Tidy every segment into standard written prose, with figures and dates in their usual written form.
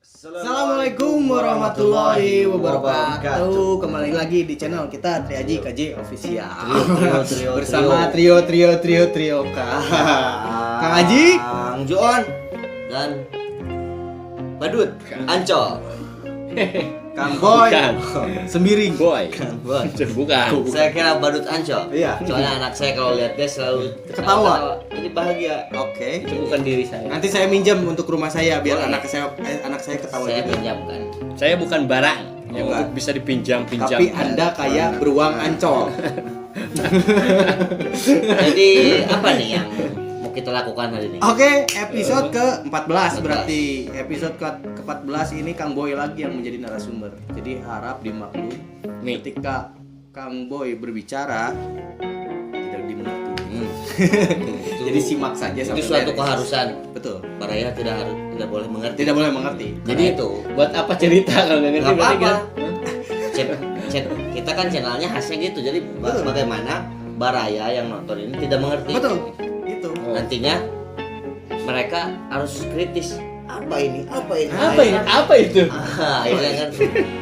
Assalamualaikum warahmatullahi wabarakatuh. Kembali lagi di channel kita Triaji KJ Official. Bersama trio Kang Aji, Kang Joon dan Badut Ancol. Kang Boy, Sembiring. Boy. Kang Boy. Bukan. Saya kira Badut Ancol. Iya. Soalnya anak saya kalau lihat dia selalu Ketawa. Jadi bahagia. Oke. Itu bukan diri saya. Nanti saya minjem untuk rumah saya biar Boleh. anak saya ketawa Saya juga. pinjamkan. Saya bukan barang yang Bukan. untuk bisa dipinjam-pinjam. Tapi Anda kayak beruang Ancol. Jadi apa nih yang mau kita lakukan hari ini? Oke, episode ke-14 berarti. Episode ke-14 ini Kang Boy lagi yang menjadi narasumber. Jadi harap dimaklum Nih. ketika Kang Boy berbicara tidak dimengerti. Jadi simak saja Itu sampai suatu beres. keharusan. Betul. Para ayah tidak boleh mengerti. Tidak boleh mengerti. Jadi itu Buat apa cerita kalau nggak ngerti? nggak berarti apa-apa. kita- Kita kan channelnya khasnya gitu. Jadi Betul. bagaimana baraya yang nonton ini tidak mengerti. Betul. Itu. Nantinya mereka harus kritis. Apa ini? Apa ini? Apa ini? Apa itu? Akhirnya kan.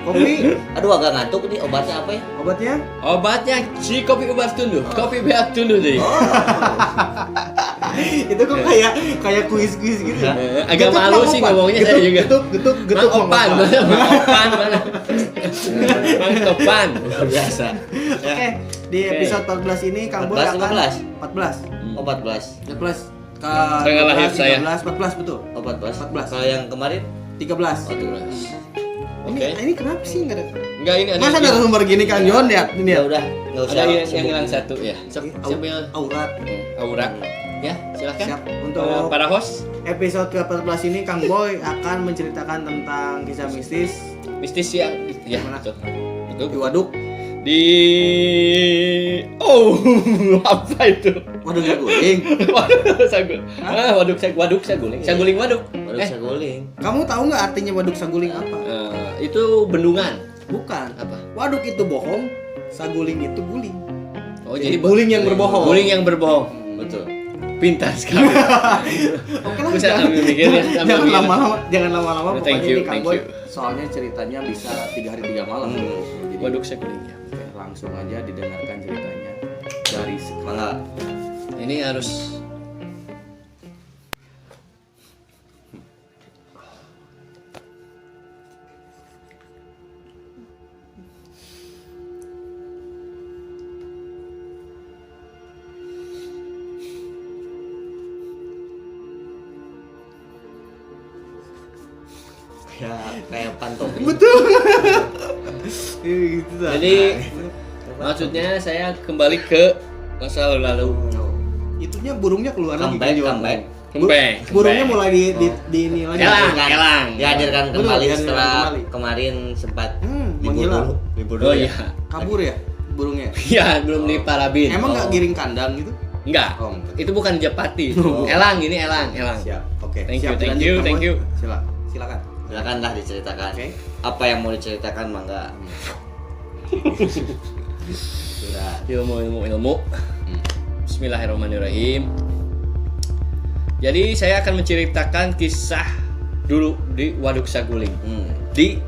Kopi Aduh agak ngantuk nih, obatnya apa ya? obatnya? Obatnya si kopi ubat tunduh. Kopi beak tunduh deh. Itu kok kayak kuis-kuis gitu ya. Agak Getuk, malu Mang sih Opan. ngomongnya saya juga. Getuk, Mang Opan, Mang Opan. Mang Opan mana? Mang Topan. Luar biasa. Oke, di episode 14 ini Kang Boy 14, akan 14. Oh, 14. 14 ke Tanggal lahir saya. 14 betul. Oh, 14. 14. Kalau yang kemarin 13. oh, 13. Oke. Ini kenapa sih enggak ada? Enggak ini ada. Masa ada sumber gini Kang Jon lihat ini Ya ya. udah, enggak usah. Ada yang sibuk. hilang satu ya. Siapa yang Aurat. Aura? Ya, silakan. Siap. Untuk Para host episode ke-14 ini Kang Boy akan menceritakan tentang kisah mistis mistis yang ya Mana? betul. di Betul. waduk. Di apa itu? Waduk Saguling. Waduk saguling. Waduk saguling. Saguling waduk. Baru Eh, saguling. Kamu tahu nggak artinya waduk Saguling apa? itu bendungan. Bukan. Apa? Waduk itu bohong, Saguling itu guling. Oh, Jadi guling yang berbohong. Guling yang berbohong. Betul. Pintar sekali. Oke lah, Bisa sambil mikir ya, sambil jangan mikir. lama-lama, jangan lama-lama. Thank Pokoknya you, ini Kang thank Boy, you. soalnya ceritanya bisa 3 hari 3 malam. Jadi, Waduk saguling ya. oke, langsung aja didengarkan ceritanya dari sekarang. Mangga. Ini harus Ya, kayak pantomim. Betul. Gitu dah. Jadi maksudnya saya kembali ke masa lalu. Itunya burungnya keluar lagi. Comeback, Kang Jon. comeback. Kembang. Burungnya mulai di ini lagi. Elang. Dihadirkan Betul, kembali dihadirkan setelah kembali. kemarin sempat Menghilang. libur Oh dulu ya. iya. Kabur ya burungnya. Iya, belum diparabin. Emang nggak Oh. giring kandang gitu? Enggak. Oh, enggak. Itu bukan Japati. Oh. Elang ini elang. Siap. Oke. Thank Siap, you, thank dilanjut, you, Kang thank Boy. you. Silakan. Silakanlah diceritakan. Oke. Apa yang mau diceritakan mangga? Sudah. Ilmu. Bismillahirrahmanirrahim. Jadi saya akan menceritakan kisah dulu di Waduk Saguling di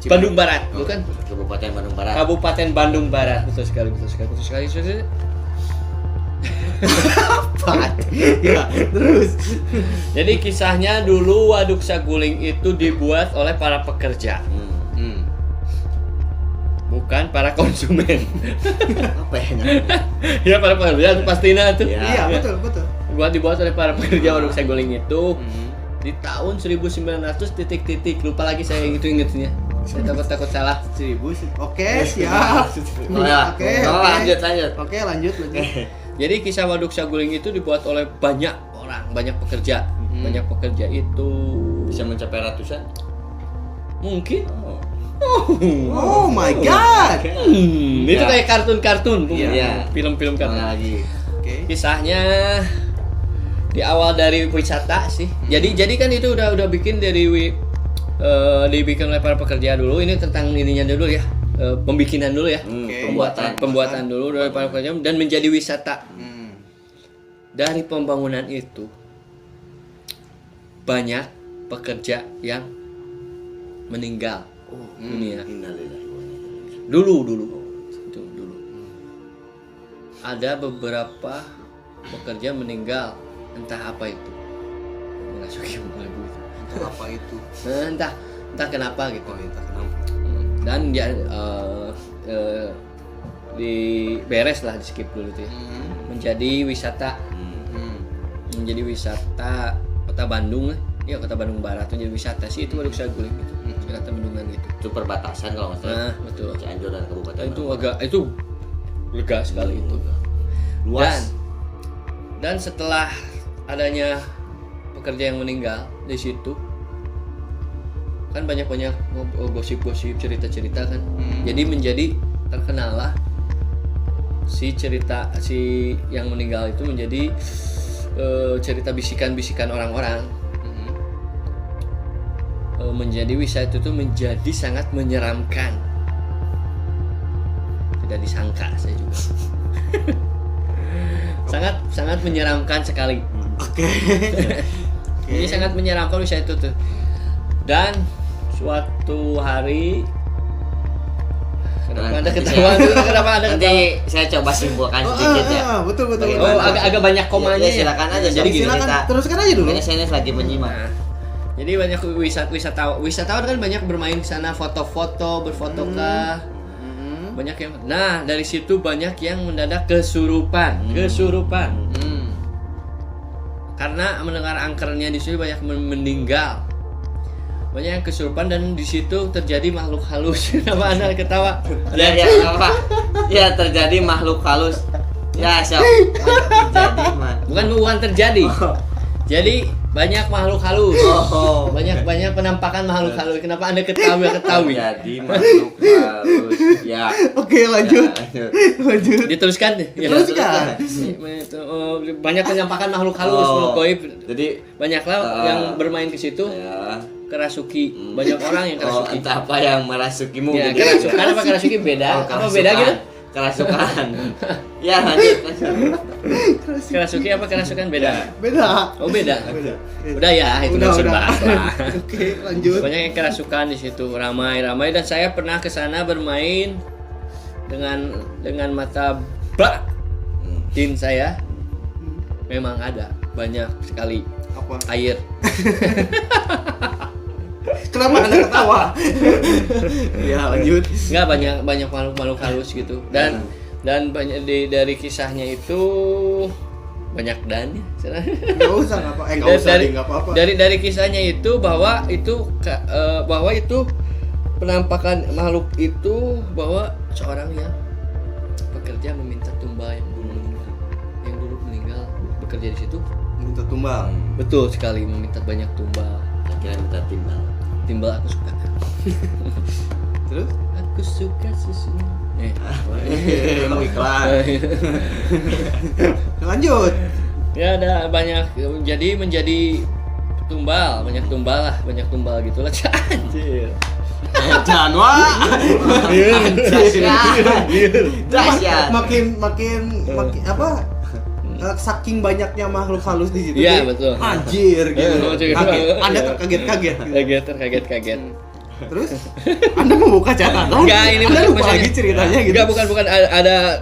Bandung Barat, bukan? Kabupaten Bandung Barat. Kabupaten Bandung Barat. Betul sekali. Ya, terus. Jadi kisahnya dulu Waduk Saguling itu dibuat oleh para pekerja, bukan para konsumen. Apa ya? Ya para pekerja itu pastinya tuh. Ya. Iya, betul. Dibuat oleh para pekerja Waduk Saguling itu di tahun 1900 titik-titik, lupa lagi saya ingetnya. Saya takut salah. 1000. Oke, siap. Oke. Lanjut. Oke, lanjut. Jadi kisah Waduk Saguling itu dibuat oleh banyak orang, banyak pekerja. Banyak pekerja itu Bisa mencapai ratusan. mungkin. Oh my god. Itu Ya. kayak kartun-kartun, bukan? Iya. Film-film kartun. Mana lagi? Oke. Kisahnya di awal dari wisata sih. Jadi kan itu udah bikin dari dibikin oleh para pekerja dulu. Ini tentang ininya dulu ya. Pembikinan dulu ya. Oke. Pembuatan dulu dari para pekerja dan menjadi wisata. Dari pembangunan itu banyak pekerja yang meninggal dunia. Innalillahi wa inna ilaihi raji'un. Dulu. Ada beberapa pekerja meninggal, entah apa itu. Merasuki lagu itu. Entah apa itu. Entah kenapa gitu. Oh, entah kenapa. Dan dia beres lah, di skip dulu tuh ya. Menjadi wisata kota Bandung lah. Ya, kota Bandung Barat tuh jadi wisata sih, itu Waduk Saguling gitu. Wisata bendungan gitu. Itu perbatasan kalau nggak salah. Nah, betul. Cianjur dan Kabupaten. Itu lega sekali itu. Luas. Dan setelah adanya pekerja yang meninggal di situ kan banyak gosip-gosip, cerita-cerita kan. Jadi menjadi terkenal lah si yang meninggal itu menjadi cerita bisikan-bisikan orang-orang. Menjadi wisata itu menjadi sangat menyeramkan. Tidak disangka saya juga. sangat menyeramkan sekali. Oke. Jadi sangat menyeramkan wisata itu tuh. Dan suatu hari kenapa Anda ketawa? Kenapa Anda ketawa? Nanti saya coba simpulkan sedikit ya. Betul. Oh, agak banyak komanya. Ya, silakan aja. Jadi gini, Silakan teruskan aja dulu. Makanya saya lagi menyimak. Nah, jadi banyak wisatawan kan banyak bermain di sana, foto-foto, berfoto kah. Banyak yang dari situ banyak yang mendadak kesurupan. Karena mendengar angkernya di situ banyak meninggal. Banyak yang kesurupan dan di situ terjadi makhluk halus. Kenapa Anda ketawa? Ya apa? Ya terjadi makhluk halus. Ya siap. Terjadi mah. Bukan terjadi. Jadi banyak makhluk halus. Oh. Banyak penampakan makhluk halus. Kenapa Anda ketahui? Jadi makhluk halus. Ya. Oke, lanjut. Diteruskan deh. Ya. Teruskan. Banyak penampakan makhluk halus, makhluk gaib. Jadi Banyaklah yang bermain ke situ. ya. Kerasuki. Banyak orang yang kerasuki. Entah apa yang merasukimu. Ya, gitu. kerasukan apa kerasuki beda? Apa beda gitu? Kerasukan. Ya lanjut. Kerasuki apa kerasukan beda? Beda. Oh beda. Udah ya, itu Udah. bahas lah. Oke, lanjut. Banyak yang kerasukan di situ, ramai dan saya pernah ke sana bermain dengan mata batin saya. Memang ada banyak sekali Apa? air. Kenapa Anda ketawa? Ya, lanjut. Enggak, banyak makhluk halus gitu. Dan banyak dari kisahnya itu banyak dan Enggak usah enggak apa-apa. dari kisahnya itu bahwa itu penampakan makhluk itu bahwa seorang yang bekerja meminta tumbal yang dulu meninggal bekerja di situ. Minta tumbal. Betul sekali, meminta banyak tumbal. Kira minta Timbal aku suka. Terus? Aku suka susu. Emang iklan. Lanjut. Ya ada banyak, jadi menjadi banyak tumbal gitu lah. Anjir. Jangan wah. Dahsyat. Makin apa? Saking banyaknya makhluk halus di situ. Iya, betul. Anjir gitu. Kaget. Anda terkaget. Kaget. Terus Anda membuka catatan? Enggak, ini Anda lupa maksudnya- lagi ceritanya gitu. Enggak, bukan ada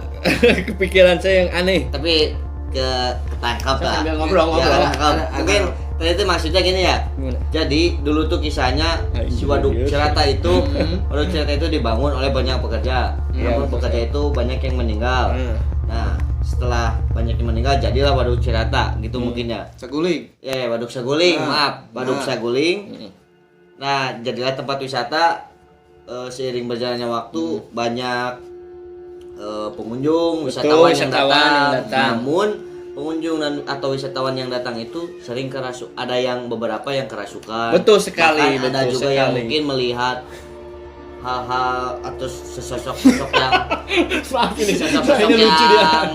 kepikiran saya yang aneh. Tapi ketangkap lah. Sambil ngobrol. Ya, ketangkap. Ada- Mungkin tadi itu maksudnya gini ya. Gimana? Jadi dulu tuh kisahnya si Waduk Cirata itu dibangun oleh banyak pekerja. Iya, Namun betul. pekerja itu banyak yang meninggal. Hmm. Nah, setelah banyak yang meninggal jadilah Waduk Cirata gitu mungkin ya. Saguling. Ya, Waduk Saguling, Waduk Nah. Saguling. Nah, jadilah tempat wisata. Seiring berjalannya waktu banyak pengunjung, wisatawan yang datang. Namun pengunjung atau wisatawan yang datang itu sering ada yang beberapa yang kerasukan. Betul sekali, Bahkan ada betul juga yang sekali. mungkin melihat hal-hal atau sesosok-sosok yang Maaf ini, sosok-sosok ini lucu dia. yang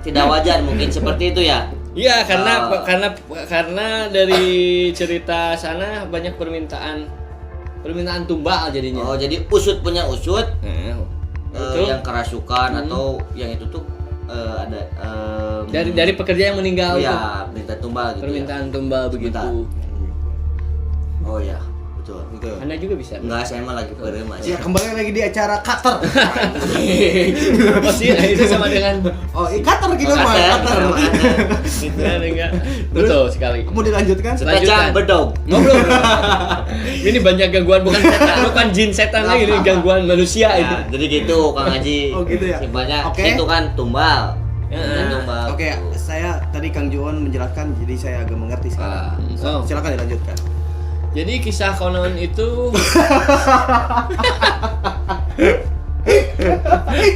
tidak wajar mungkin seperti itu ya. Iya, karena dari cerita sana banyak permintaan tumbal jadinya. Oh, jadi usut punya usut Betul. yang kerasukan atau yang itu tuh ada dari pekerja yang meninggal itu. ya minta tumbal gitu. Permintaan tumbal begitu. Minta. Oh ya, betul. Betul. Anda juga bisa. Enggak, saya mah lagi perem aja. Ya kembali lagi di acara Qatar. Pasti itu sama dengan Oh, Qatar gitu Oh, mah, Qatar, Qatar. sama ada. gitu enggak. Betul sekali. Mau dilanjutkan? Lanjutkan. Kacang bedog. Ngobrol. Ini banyak gangguan bukan setan, bukan jin setan lagi ini gangguan manusia ini. Ya, jadi gitu Kang Haji. Oh, gitu ya? Simpelnya Oke. itu kan tumbal. Ya. Tumbal. Oke, saya tadi Kang Juwon menjelaskan jadi saya agak mengerti sekarang. Oh. Silakan dilanjutkan. Jadi kisah konon itu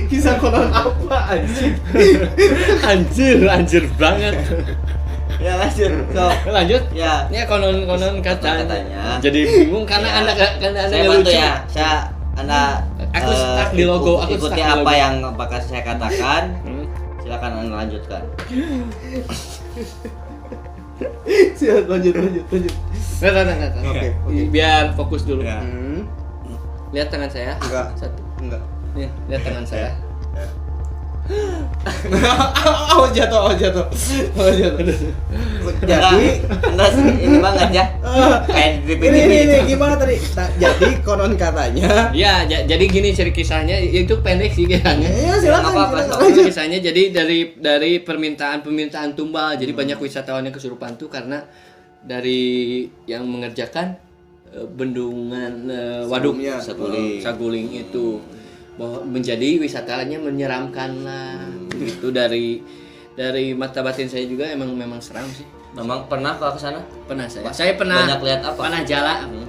Kisah konon apa anjing? anjir banget. Ya lanjut. So, Lanjut. ya. Ini konon katanya. Katanya. Jadi bingung karena Ya. Anda Saya nggak bantu lucu. ya. Aku Aku stuck di logo, aku ikuti stuck di apa logo. yang bakal saya katakan. Hmm. Silakan Anda lanjutkan. Silakan lanjut. Nggak. Oke. Biar fokus dulu. Ya. Lihat tangan saya. Enggak. Satu. Enggak. Nih, lihat tangan saya. Oh jatuh. Jadi Anda ini banget ya. Kayak di ini TV. gimana tadi? Nah, jadi konon katanya. Ya, jadi gini cerita kisahnya itu pendek sih kisahnya. Ya silakan. Apa-apa. silakan. Kisahnya jadi dari permintaan tumbal. Jadi banyak wisatawan yang kesurupan tuh karena dari yang mengerjakan bendungan waduk Sebelumnya. Saguling itu bahwa menjadi wisatanya menyeramkan lah gitu dari mata batin saya juga memang seram sih. Memang pernah ke sana? Pernah saya pernah Banyak lihat apa? pernah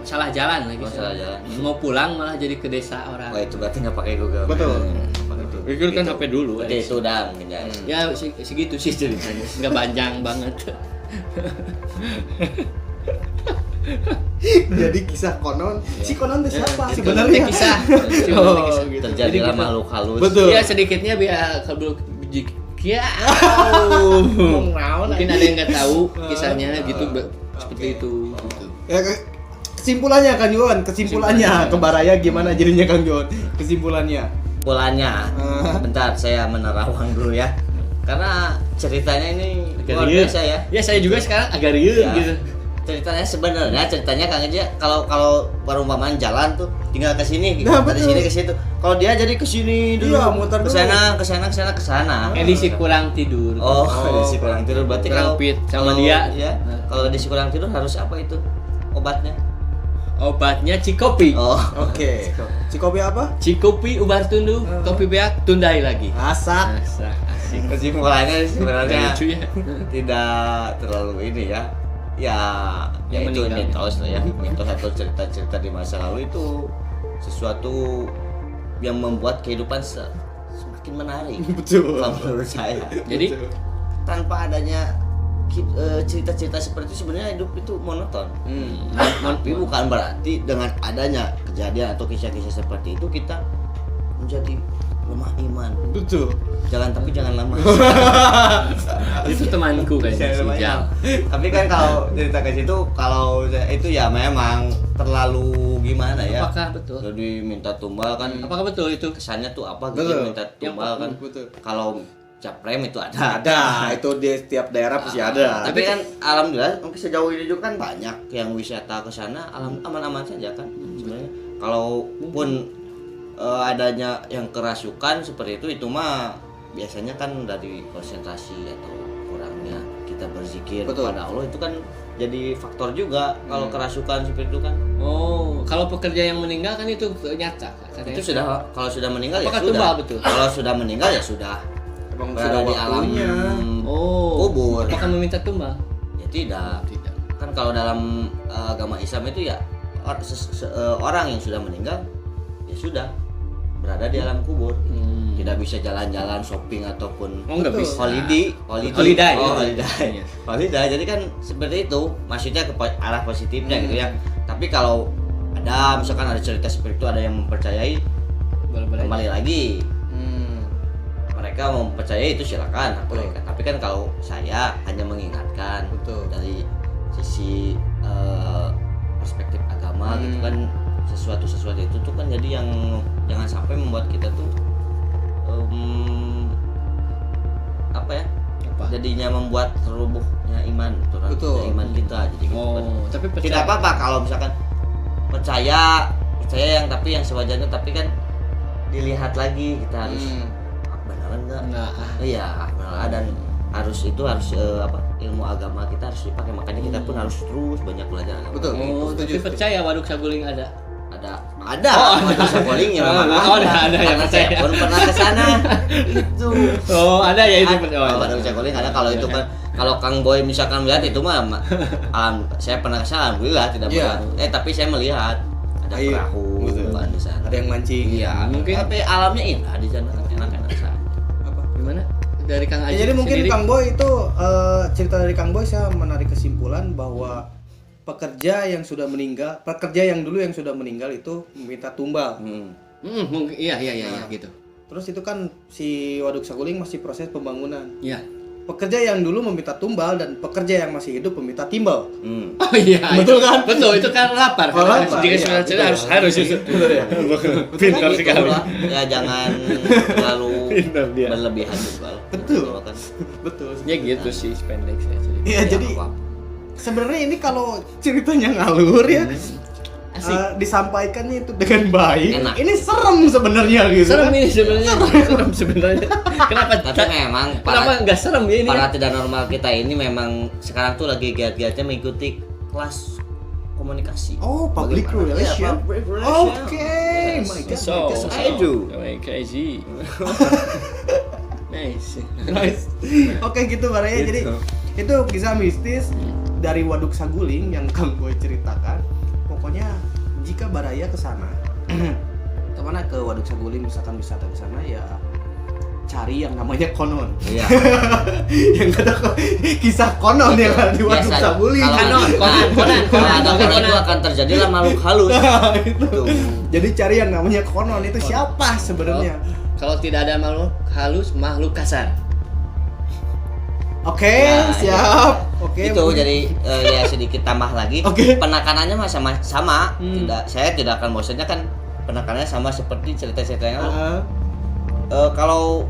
salah jalan lagi. Oh, salah jalan. Mau pulang malah jadi ke desa orang. Wah, itu berarti nggak pakai Google. Betul. Itu kan HP dulu. Berarti itu udah mungkin ya. Ya segitu sih ceritanya, nggak panjang banget. Jadi kisah konon. Si konon itu siapa Itu sebenarnya? kisah. Oh, gitu. Terjadilah Jadi makhluk halus. Betul. Ya sedikitnya biar kalau ya. Mungkin ada yang nggak tahu kisahnya gitu seperti itu. Gitu. Ya, kesimpulannya Kang Juwon, kesimpulannya Kebaraya gimana jadinya Kang Juwon? Kesimpulannya. Polanya. Bentar, saya menerawang dulu ya. Karena ceritanya ini luar riuh. biasa ya. Ya saya juga sekarang agak riuh Ya. gitu. Ceritanya Kang Haji kalau perumpamaan jalan tuh tinggal ke sini, Nah, dari betul. sini ke situ. Kalau dia jadi ke sini dulu, Iya, muter ke dulu. sana. Edisi kurang tidur. Oh, edisi kurang tidur berarti Kurang kalau fit sama kalau- dia. Ya, kalau edisi kurang tidur harus apa itu? Obatnya. Obatnya Cikopi. Oh. Oke. Cikopi apa? Cikopi ubar tundu, kopi beak tundai lagi. Asak. Asik. Kesimpulannya sebenarnya Lucu ya. tidak terlalu ini ya. Yang Itu meninggal. mitos lah ya, mitos atau cerita-cerita di masa lalu itu sesuatu yang membuat kehidupan semakin menarik. Betul. Kalau menurut saya. Jadi Tanpa adanya cerita-cerita seperti itu sebenarnya hidup itu monoton. Tapi bukan berarti dengan adanya kejadian atau kisah-kisah seperti itu kita menjadi lemah iman. Betul. Jangan lama. itu temanku kayaknya si Jal. Tapi kan kalau cerita ke situ kalau itu ya memang terlalu gimana ya. Apakah betul? Jadi minta tumbal kan Apakah betul itu? kesannya tuh apa gitu Betul. minta tumbal kan. Betul. Kalau caprem itu ada. Ada, itu di setiap daerah pasti ada. Tapi kan alhamdulillah mungkin sejauh ini juga kan banyak yang wisata ke sana aman-aman saja kan sebenarnya. Kalaupun adanya yang kerasukan seperti itu mah biasanya kan dari konsentrasi atau kurangnya kita berzikir Betul. kepada Allah itu kan jadi faktor juga kalau kerasukan seperti itu kan. Oh, kalau pekerja yang meninggal kan itu nyata katanya. Itu sudah kalau sudah meninggal Apakah ya sudah. tumbal betul? Kalau sudah meninggal ya sudah. Emang Berada sudah di alam waktunya. Oh. kubur. Apakah meminta tumbal? Ya tidak. Tidak. Kan kalau dalam agama Islam itu ya orang yang sudah meninggal ya sudah berada di alam kubur. Tidak bisa jalan-jalan shopping ataupun Oh, nggak bisa. holiday. Holiday. Oh, holiday. Holiday. Jadi kan seperti itu, maksudnya ke arah positifnya gitu ya. Tapi kalau ada misalkan ada cerita seperti itu ada yang mempercayai, Boleh-boleh. kembali lagi mereka mau mempercayai itu silakan hak mereka. Tapi kan kalau saya hanya mengingatkan Betul. dari sisi perspektif agama gitu kan, sesuatu itu tuh kan jadi yang jangan sampai membuat kita tuh apa ya, Apa? jadinya membuat terrubuhnya iman, Betul. iman kita jadi gitu. Tapi Tidak apa-apa kalau misalkan percaya yang tapi yang sewajarnya, tapi kan dilihat lagi kita harus beneran enggak? Nah, Iya, benar. Dan harus ilmu agama kita harus dipakai, makanya kita pun harus terus banyak belajar agama. Betul. tapi percaya waduk saguling ada. Ada saguling ya memang ada yang karena saya percaya. pun pernah ke sana itu. Ada ya itu Waduk saguling ada. Kalau itu kan kalau Kang Boy misalkan melihat itu mah saya pernah ke sana, alhamdulillah tidak Iya. pernah. Tapi saya melihat ada Air. perahu Betul. kan di sana. Ada yang mancing. Iya, Mungkin. tapi alamnya indah di sana, enak-enak sana. Apa? Gimana? Dari Kang Aji Ya, jadi mungkin sendiri? Kang Boy itu cerita dari Kang Boy, saya menarik kesimpulan bahwa pekerja yang dulu yang sudah meninggal itu meminta tumbal. Mungkin iya gitu. Terus itu kan si Waduk Saguling masih proses pembangunan. Iya. Pekerja yang dulu meminta tumbal dan pekerja yang masih hidup meminta timbal. Oh iya. Betul kan? Betul, itu kan lapar. Oh, lapar, Jika iya, sudah betul. harus itu. Betul ya? Pintar Gitu sekali. lah. Ya jangan terlalu Pintar dia. berlebihan juga. Betul. Gitu kan. Betul. Ya gitu sih pendek saya cerita. Iya, Ya, jadi apa-apa. sebenarnya ini kalau ceritanya ngalur ya, Asik. disampaikannya itu dengan baik. Enak. Ini serem sebenarnya gitu. Serem kan? ini sebenarnya. Serem sebenarnya. Kenapa? Tapi memang Kenapa nggak serem ya ini? para tidak normal kita ini memang sekarang tuh lagi giat-giatnya mengikuti kelas komunikasi. Oh, public Bagaimana? relation. Iya, public relation. Oke, Yes. my God. So, I do. crazy. Nice. Nice. Oke gitu Baraya. Jadi itu kisah mistis dari Waduk Saguling yang Kang Boy ceritakan. Pokoknya jika Baraya ke sana, kemana ke Waduk Saguling misalkan wisata ke sana ya cari yang namanya konon. Iya. Yang kata kisah konon yang ada di Waduk Biasa. Saguling. Konon. Kalau ada konon itu akan terjadilah makhluk halus. Tuh. Jadi cari yang namanya konon itu siapa sebenarnya? Kalau tidak ada makhluk halus, makhluk kasar. Oke, Nah, siap. Oke. Itu jadi ya sedikit tambah lagi. Oke. Penekanannya mah sama. Hmm. Saya tidak akan bosannya kan penekanannya sama seperti cerita-cerita yang lalu. Heeh. Kalau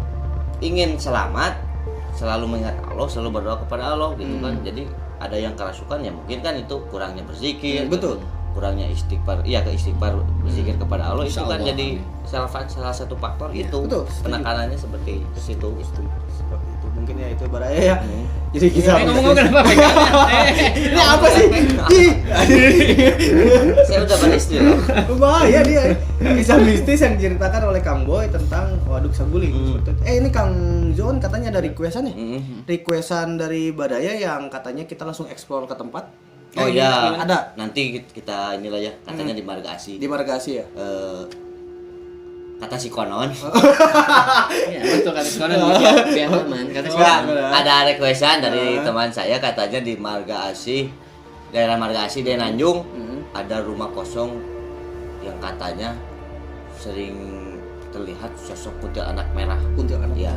ingin selamat selalu mengingat Allah, selalu berdoa kepada Allah gitu kan. Jadi ada yang kerasukan ya mungkin kan itu kurangnya berzikir, Betul. kurangnya istighfar, istighfar berzikir kepada Allah itu Insya kan Allah, jadi amin. salah satu faktor Ya, itu. betul, setuju. Penekanannya seperti ke situ. Seperti itu mungkin ya itu Baraya ya. Jadi kisah Ngomong kenapa pegangnya? ini apa sih? Ih, Saya udah beristri loh. bahaya dia. Kisah mistis yang diceritakan oleh Kang Boy tentang Waduk Saguling. Ini Kang Zon katanya ada requestan ya? Requestan dari Baraya yang katanya kita langsung explore ke tempat. Oh iya, ada nanti kita inilah ya katanya di Marga Asih. di Margasi ya. Kata si konon. Ya, betul kata sekarang biar aman. Kata Enggak, sekarang. ada requestan dari teman saya katanya di Marga Asih, daerah Marga Asih Denanjung ada rumah kosong yang katanya sering terlihat sosok kuntilanak merah. Kuntilanak. Iya.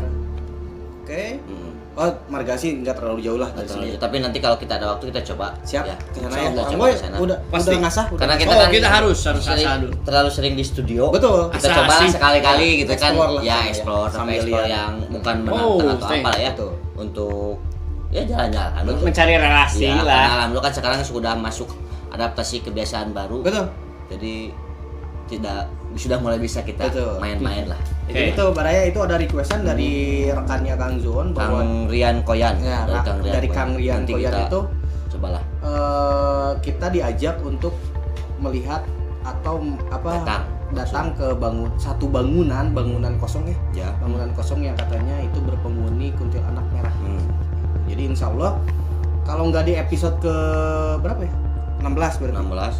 Oke. Mm. Oh, Margasi nggak terlalu jauh lah dari sini. Tapi nanti kalau kita ada waktu kita coba. Siap. Ya. Kesana Insya ya. Allah Kang coba Boy kesana. udah Pasti. ngasah. Udah. Karena kita Oh, kan kita harus sering, asah dulu. terlalu sering di studio. Betul. Kita Asah coba asih. sekali-kali gitu kan. Explore lah. Ya explore, Sambil sampai explore lihat. yang bukan Oh, menantang atau thank- apa lah ya. betul. Untuk ya jalan-jalan. Untuk Mencari relasi ya, karena lah. alhamdulillah kan sekarang sudah masuk adaptasi kebiasaan baru. Betul. Jadi sudah mulai bisa kita Betul. main-main lah. Jadi Oke. itu Baraya itu ada requestan dari rekannya Kang Zon bahwa Kang Rian Koyan. ya, dari Kang Rian Nanti Koyan kita itu cobalah kita diajak untuk melihat atau datang ke satu bangunan kosong ya. ya. Bangunan kosong yang katanya itu berpenghuni kuntilanak merah. Jadi insya Allah kalau nggak di episode ke berapa ya? 16 berarti. 16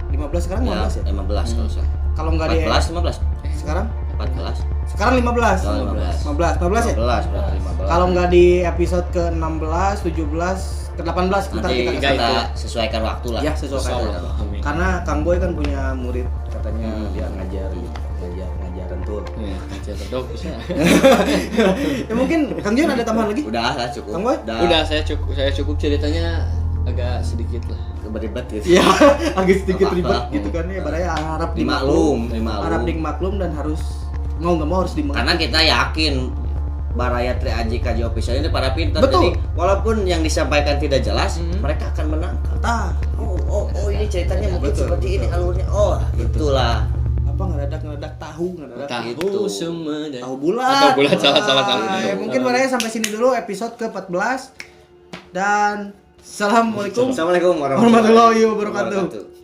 15 sekarang 15 ya? 15 kalau saya. Kalau nggak di 14 15 sekarang 14 sekarang 15. Oh, 15. 15 ya? 15 berarti 15. Kalau nggak di episode ke 16, 17, ke 18 ntar nanti kita kita kesana. sesuaikan waktu lah. Ya, sesuaikan Insya waktu. Allah. Amin. Karena Kang Boy kan punya murid katanya dia ngajar ngajaran tuh. Ya, cocok bisa. Ya mungkin Kang Jon ada tambahan lagi? Udah lah cukup. Kang Boy? Udah saya cukup ceritanya agak sedikit lah. beribet gitu. Iya, agak sedikit Apa-apa. ribet gitu kan ya. Baraya harap Dimaklum. harap dimaklum dan harus mau nggak mau harus dimengerti. Karena kita yakin Baraya Tri Aji Kaji Official ini para pintar. Betul. Jadi walaupun yang disampaikan tidak jelas, mereka akan menangkap. Tah, Oh, ini ceritanya mungkin betul, seperti betul. ini alurnya. Oh, itulah. apa ngadadak tahu ngadadak Tahu Sumedang. tahu bulat. Atau bulat, salah. Ya, mungkin barangnya sampai sini dulu episode ke-14 dan assalamualaikum Assalamualaikum warahmatullahi wabarakatuh.